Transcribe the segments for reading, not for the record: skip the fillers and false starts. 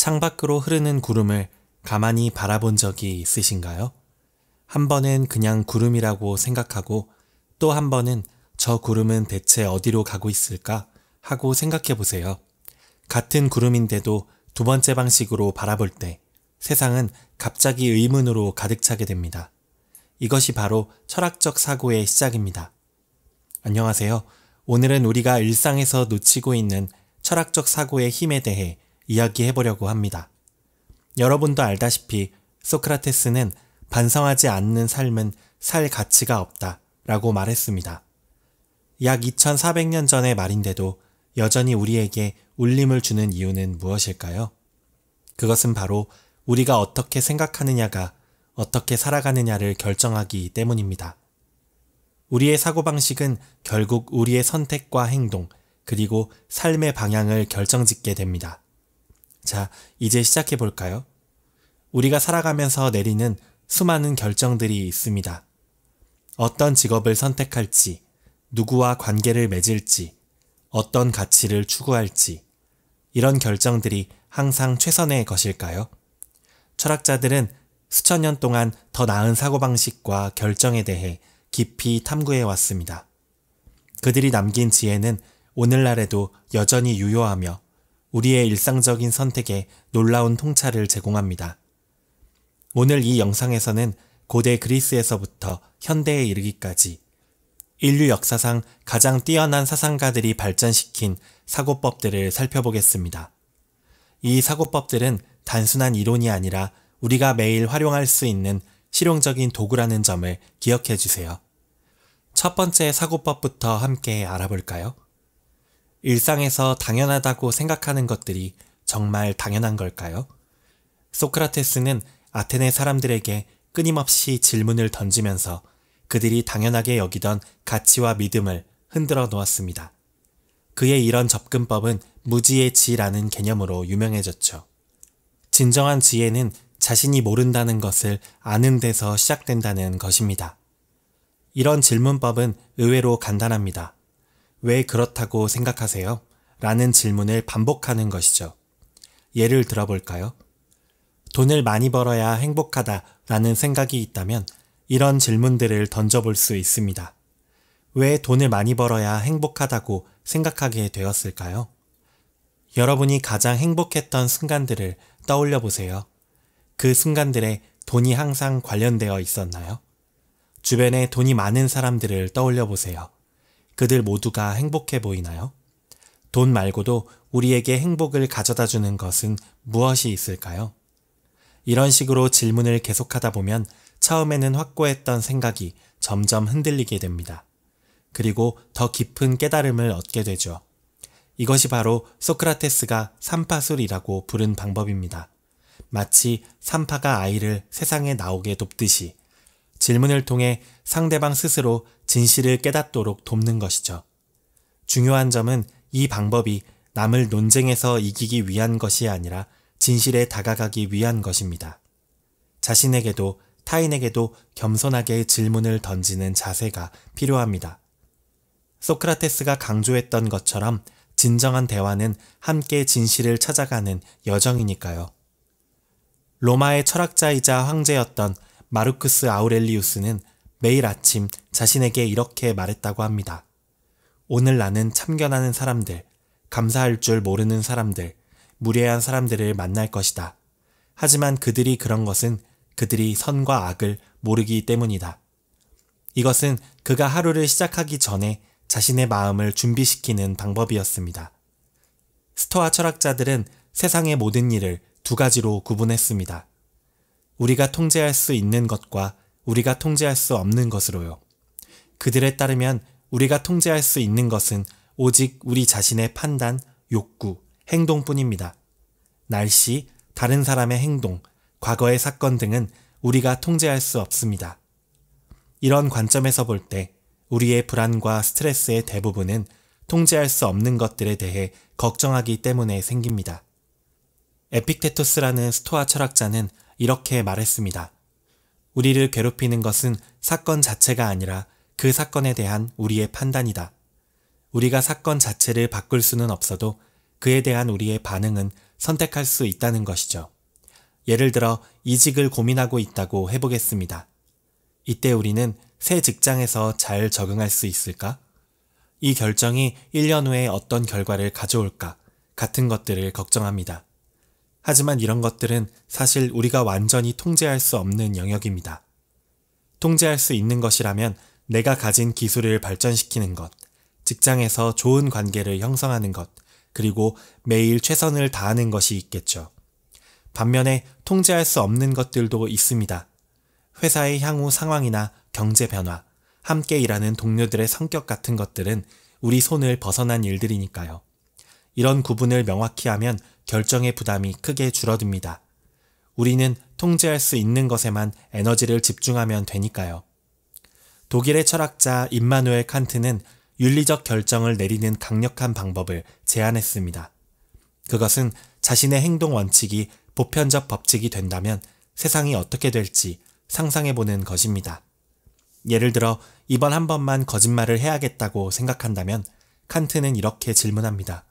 창밖으로 흐르는 구름을 가만히 바라본 적이 있으신가요? 한 번은 그냥 구름이라고 생각하고 또 한 번은 저 구름은 대체 어디로 가고 있을까 하고 생각해 보세요. 같은 구름인데도 두 번째 방식으로 바라볼 때 세상은 갑자기 의문으로 가득 차게 됩니다. 이것이 바로 철학적 사고의 시작입니다. 안녕하세요. 오늘은 우리가 일상에서 놓치고 있는 철학적 사고의 힘에 대해 이야기해 보려고 합니다. 여러분도 알다시피 소크라테스는 반성하지 않는 삶은 살 가치가 없다 라고 말했습니다. 약 2400년 전의 말인데도 여전히 우리에게 울림을 주는 이유는 무엇일까요? 그것은 바로 우리가 어떻게 생각하느냐가 어떻게 살아가느냐를 결정하기 때문입니다. 우리의 사고방식은 결국 우리의 선택과 행동, 그리고 삶의 방향을 결정짓게 됩니다. 자, 이제 시작해 볼까요? 우리가 살아가면서 내리는 수많은 결정들이 있습니다. 어떤 직업을 선택할지, 누구와 관계를 맺을지, 어떤 가치를 추구할지, 이런 결정들이 항상 최선의 것일까요? 철학자들은 수천 년 동안 더 나은 사고방식과 결정에 대해 깊이 탐구해 왔습니다. 그들이 남긴 지혜는 오늘날에도 여전히 유효하며 우리의 일상적인 선택에 놀라운 통찰을 제공합니다. 오늘 이 영상에서는 고대 그리스에서부터 현대에 이르기까지 인류 역사상 가장 뛰어난 사상가들이 발전시킨 사고법들을 살펴보겠습니다. 이 사고법들은 단순한 이론이 아니라 우리가 매일 활용할 수 있는 실용적인 도구라는 점을 기억해 주세요. 첫 번째 사고법부터 함께 알아볼까요? 일상에서 당연하다고 생각하는 것들이 정말 당연한 걸까요? 소크라테스는 아테네 사람들에게 끊임없이 질문을 던지면서 그들이 당연하게 여기던 가치와 믿음을 흔들어 놓았습니다. 그의 이런 접근법은 무지의 지라는 개념으로 유명해졌죠. 진정한 지혜는 자신이 모른다는 것을 아는 데서 시작된다는 것입니다. 이런 질문법은 의외로 간단합니다. 왜 그렇다고 생각하세요? 라는 질문을 반복하는 것이죠. 예를 들어볼까요? 돈을 많이 벌어야 행복하다 라는 생각이 있다면 이런 질문들을 던져볼 수 있습니다. 왜 돈을 많이 벌어야 행복하다고 생각하게 되었을까요? 여러분이 가장 행복했던 순간들을 떠올려 보세요. 그 순간들에 돈이 항상 관련되어 있었나요? 주변에 돈이 많은 사람들을 떠올려 보세요. 그들 모두가 행복해 보이나요? 돈 말고도 우리에게 행복을 가져다 주는 것은 무엇이 있을까요? 이런 식으로 질문을 계속하다 보면 처음에는 확고했던 생각이 점점 흔들리게 됩니다. 그리고 더 깊은 깨달음을 얻게 되죠. 이것이 바로 소크라테스가 삼파술이라고 부른 방법입니다. 마치 삼파가 아이를 세상에 나오게 돕듯이 질문을 통해 상대방 스스로 진실을 깨닫도록 돕는 것이죠. 중요한 점은 이 방법이 남을 논쟁에서 이기기 위한 것이 아니라 진실에 다가가기 위한 것입니다. 자신에게도 타인에게도 겸손하게 질문을 던지는 자세가 필요합니다. 소크라테스가 강조했던 것처럼 진정한 대화는 함께 진실을 찾아가는 여정이니까요. 로마의 철학자이자 황제였던 마르쿠스 아우렐리우스는 매일 아침 자신에게 이렇게 말했다고 합니다. 오늘 나는 참견하는 사람들, 감사할 줄 모르는 사람들, 무례한 사람들을 만날 것이다. 하지만 그들이 그런 것은 그들이 선과 악을 모르기 때문이다. 이것은 그가 하루를 시작하기 전에 자신의 마음을 준비시키는 방법이었습니다. 스토아 철학자들은 세상의 모든 일을 두 가지로 구분했습니다. 우리가 통제할 수 있는 것과 우리가 통제할 수 없는 것으로요. 그들에 따르면 우리가 통제할 수 있는 것은 오직 우리 자신의 판단, 욕구, 행동뿐입니다. 날씨, 다른 사람의 행동, 과거의 사건 등은 우리가 통제할 수 없습니다. 이런 관점에서 볼 때 우리의 불안과 스트레스의 대부분은 통제할 수 없는 것들에 대해 걱정하기 때문에 생깁니다. 에픽테토스라는 스토아 철학자는 이렇게 말했습니다. 우리를 괴롭히는 것은 사건 자체가 아니라 그 사건에 대한 우리의 판단이다. 우리가 사건 자체를 바꿀 수는 없어도 그에 대한 우리의 반응은 선택할 수 있다는 것이죠. 예를 들어 이직을 고민하고 있다고 해보겠습니다. 이때 우리는 새 직장에서 잘 적응할 수 있을까? 이 결정이 1년 후에 어떤 결과를 가져올까? 같은 것들을 걱정합니다. 하지만 이런 것들은 사실 우리가 완전히 통제할 수 없는 영역입니다. 통제할 수 있는 것이라면 내가 가진 기술을 발전시키는 것, 직장에서 좋은 관계를 형성하는 것, 그리고 매일 최선을 다하는 것이 있겠죠. 반면에 통제할 수 없는 것들도 있습니다. 회사의 향후 상황이나 경제 변화, 함께 일하는 동료들의 성격 같은 것들은 우리 손을 벗어난 일들이니까요. 이런 구분을 명확히 하면 결정의 부담이 크게 줄어듭니다. 우리는 통제할 수 있는 것에만 에너지를 집중하면 되니까요. 독일의 철학자 임마누엘 칸트는 윤리적 결정을 내리는 강력한 방법을 제안했습니다. 그것은 자신의 행동 원칙이 보편적 법칙이 된다면 세상이 어떻게 될지 상상해보는 것입니다. 예를 들어 이번 한 번만 거짓말을 해야겠다고 생각한다면 칸트는 이렇게 질문합니다.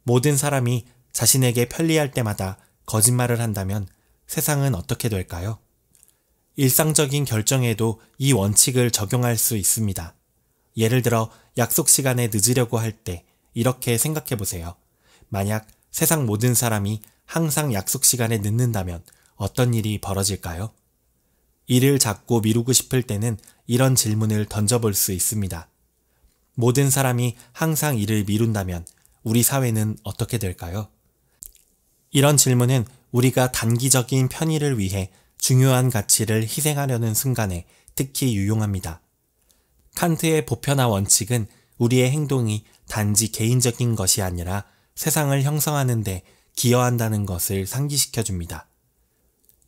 모든 사람이 자신에게 편리할 때마다 거짓말을 한다면 세상은 어떻게 될까요? 일상적인 결정에도 이 원칙을 적용할 수 있습니다. 예를 들어 약속 시간에 늦으려고 할 때 이렇게 생각해 보세요. 만약 세상 모든 사람이 항상 약속 시간에 늦는다면 어떤 일이 벌어질까요? 일을 자꾸 미루고 싶을 때는 이런 질문을 던져볼 수 있습니다. 모든 사람이 항상 일을 미룬다면 우리 사회는 어떻게 될까요? 이런 질문은 우리가 단기적인 편의를 위해 중요한 가치를 희생하려는 순간에 특히 유용합니다. 칸트의 보편화 원칙은 우리의 행동이 단지 개인적인 것이 아니라 세상을 형성하는 데 기여한다는 것을 상기시켜줍니다.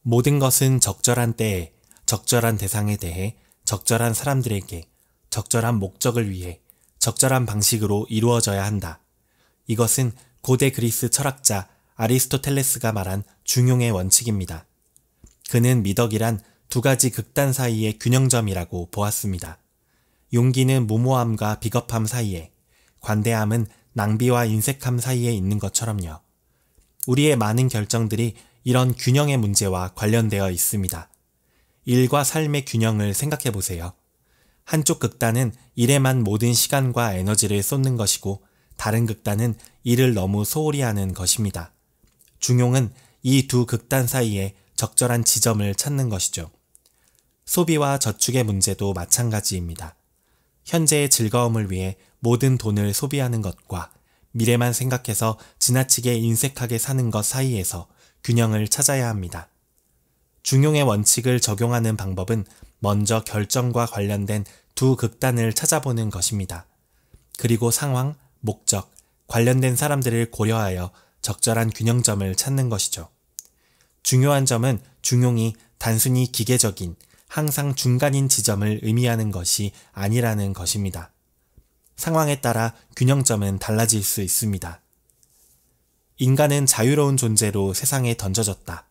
모든 것은 적절한 때에 적절한 대상에 대해 적절한 사람들에게 적절한 목적을 위해 적절한 방식으로 이루어져야 한다. 이것은 고대 그리스 철학자 아리스토텔레스가 말한 중용의 원칙입니다. 그는 미덕이란 두 가지 극단 사이의 균형점이라고 보았습니다. 용기는 무모함과 비겁함 사이에, 관대함은 낭비와 인색함 사이에 있는 것처럼요. 우리의 많은 결정들이 이런 균형의 문제와 관련되어 있습니다. 일과 삶의 균형을 생각해 보세요. 한쪽 극단은 일에만 모든 시간과 에너지를 쏟는 것이고 다른 극단은 일을 너무 소홀히 하는 것입니다. 중용은 이 두 극단 사이에 적절한 지점을 찾는 것이죠. 소비와 저축의 문제도 마찬가지입니다. 현재의 즐거움을 위해 모든 돈을 소비하는 것과 미래만 생각해서 지나치게 인색하게 사는 것 사이에서 균형을 찾아야 합니다. 중용의 원칙을 적용하는 방법은 먼저 결정과 관련된 두 극단을 찾아보는 것입니다. 그리고 상황, 목적, 관련된 사람들을 고려하여 적절한 균형점을 찾는 것이죠. 중요한 점은 중용이 단순히 기계적인, 항상 중간인 지점을 의미하는 것이 아니라는 것입니다. 상황에 따라 균형점은 달라질 수 있습니다. 인간은 자유로운 존재로 세상에 던져졌다.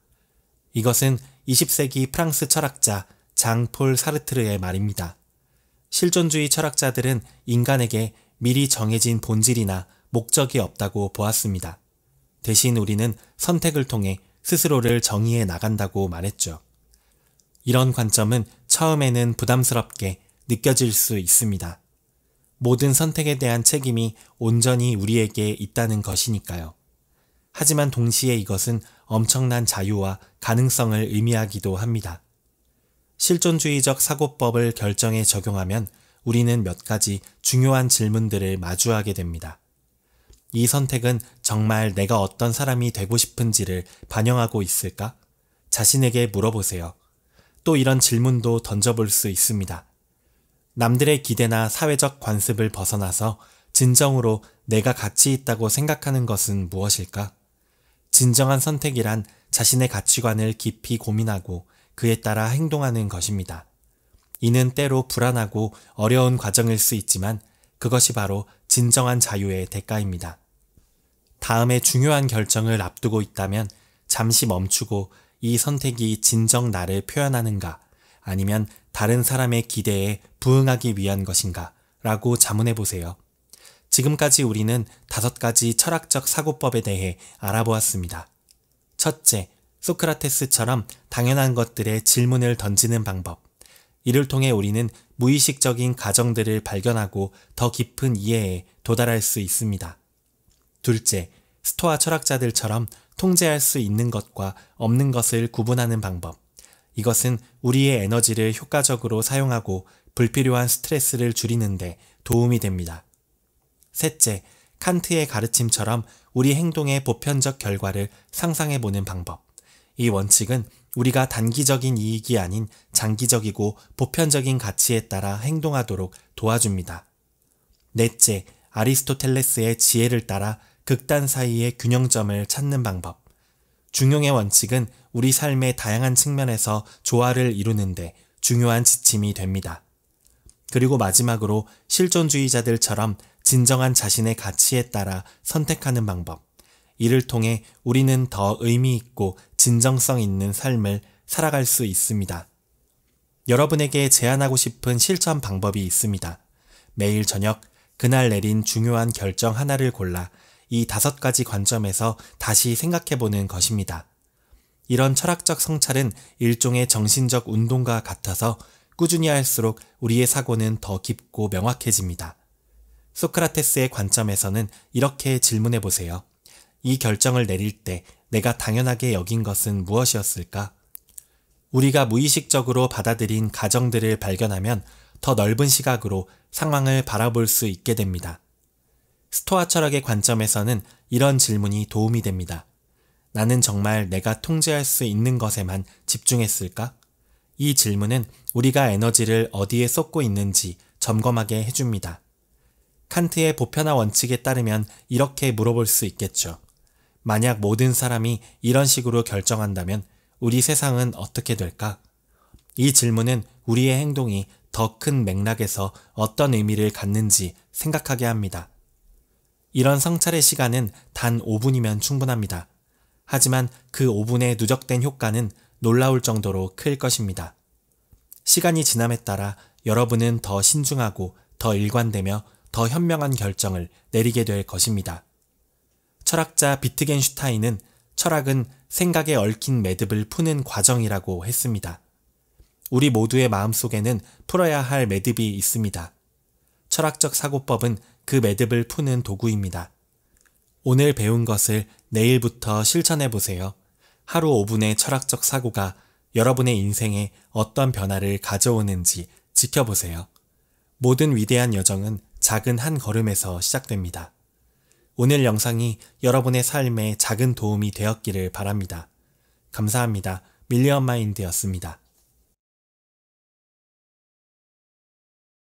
이것은 20세기 프랑스 철학자 장 폴 사르트르의 말입니다. 실존주의 철학자들은 인간에게 미리 정해진 본질이나 목적이 없다고 보았습니다. 대신 우리는 선택을 통해 스스로를 정의해 나간다고 말했죠. 이런 관점은 처음에는 부담스럽게 느껴질 수 있습니다. 모든 선택에 대한 책임이 온전히 우리에게 있다는 것이니까요. 하지만 동시에 이것은 엄청난 자유와 가능성을 의미하기도 합니다. 실존주의적 사고법을 결정에 적용하면 우리는 몇 가지 중요한 질문들을 마주하게 됩니다. 이 선택은 정말 내가 어떤 사람이 되고 싶은지를 반영하고 있을까? 자신에게 물어보세요. 또 이런 질문도 던져볼 수 있습니다. 남들의 기대나 사회적 관습을 벗어나서 진정으로 내가 가치 있다고 생각하는 것은 무엇일까? 진정한 선택이란 자신의 가치관을 깊이 고민하고 그에 따라 행동하는 것입니다. 이는 때로 불안하고 어려운 과정일 수 있지만 그것이 바로 진정한 자유의 대가입니다. 다음에 중요한 결정을 앞두고 있다면 잠시 멈추고 이 선택이 진정 나를 표현하는가 아니면 다른 사람의 기대에 부응하기 위한 것인가 라고 자문해 보세요. 지금까지 우리는 5가지 철학적 사고법에 대해 알아보았습니다. 첫째, 소크라테스처럼 당연한 것들에 질문을 던지는 방법. 이를 통해 우리는 무의식적인 가정들을 발견하고 더 깊은 이해에 도달할 수 있습니다. 둘째, 스토아 철학자들처럼 통제할 수 있는 것과 없는 것을 구분하는 방법. 이것은 우리의 에너지를 효과적으로 사용하고 불필요한 스트레스를 줄이는데 도움이 됩니다. 셋째, 칸트의 가르침처럼 우리 행동의 보편적 결과를 상상해보는 방법. 이 원칙은 우리가 단기적인 이익이 아닌 장기적이고 보편적인 가치에 따라 행동하도록 도와줍니다. 넷째, 아리스토텔레스의 지혜를 따라 극단 사이의 균형점을 찾는 방법. 중용의 원칙은 우리 삶의 다양한 측면에서 조화를 이루는데 중요한 지침이 됩니다. 그리고 마지막으로 실존주의자들처럼 진정한 자신의 가치에 따라 선택하는 방법. 이를 통해 우리는 더 의미 있고 진정성 있는 삶을 살아갈 수 있습니다. 여러분에게 제안하고 싶은 실천 방법이 있습니다. 매일 저녁 그날 내린 중요한 결정 하나를 골라 이 5가지 관점에서 다시 생각해보는 것입니다. 이런 철학적 성찰은 일종의 정신적 운동과 같아서 꾸준히 할수록 우리의 사고는 더 깊고 명확해집니다. 소크라테스의 관점에서는 이렇게 질문해보세요. 이 결정을 내릴 때 내가 당연하게 여긴 것은 무엇이었을까? 우리가 무의식적으로 받아들인 가정들을 발견하면 더 넓은 시각으로 상황을 바라볼 수 있게 됩니다. 스토아 철학의 관점에서는 이런 질문이 도움이 됩니다. 나는 정말 내가 통제할 수 있는 것에만 집중했을까? 이 질문은 우리가 에너지를 어디에 쏟고 있는지 점검하게 해줍니다. 칸트의 보편화 원칙에 따르면 이렇게 물어볼 수 있겠죠. 만약 모든 사람이 이런 식으로 결정한다면 우리 세상은 어떻게 될까? 이 질문은 우리의 행동이 더 큰 맥락에서 어떤 의미를 갖는지 생각하게 합니다. 이런 성찰의 시간은 단 5분이면 충분합니다. 하지만 그 5분의 누적된 효과는 놀라울 정도로 클 것입니다. 시간이 지남에 따라 여러분은 더 신중하고 더 일관되며 더 현명한 결정을 내리게 될 것입니다. 철학자 비트겐슈타인은 철학은 생각에 얽힌 매듭을 푸는 과정이라고 했습니다. 우리 모두의 마음속에는 풀어야 할 매듭이 있습니다. 철학적 사고법은 그 매듭을 푸는 도구입니다. 오늘 배운 것을 내일부터 실천해 보세요. 하루 5분의 철학적 사고가 여러분의 인생에 어떤 변화를 가져오는지 지켜보세요. 모든 위대한 여정은 작은 한 걸음에서 시작됩니다. 오늘 영상이 여러분의 삶에 작은 도움이 되었기를 바랍니다. 감사합니다. 밀리언 마인드였습니다.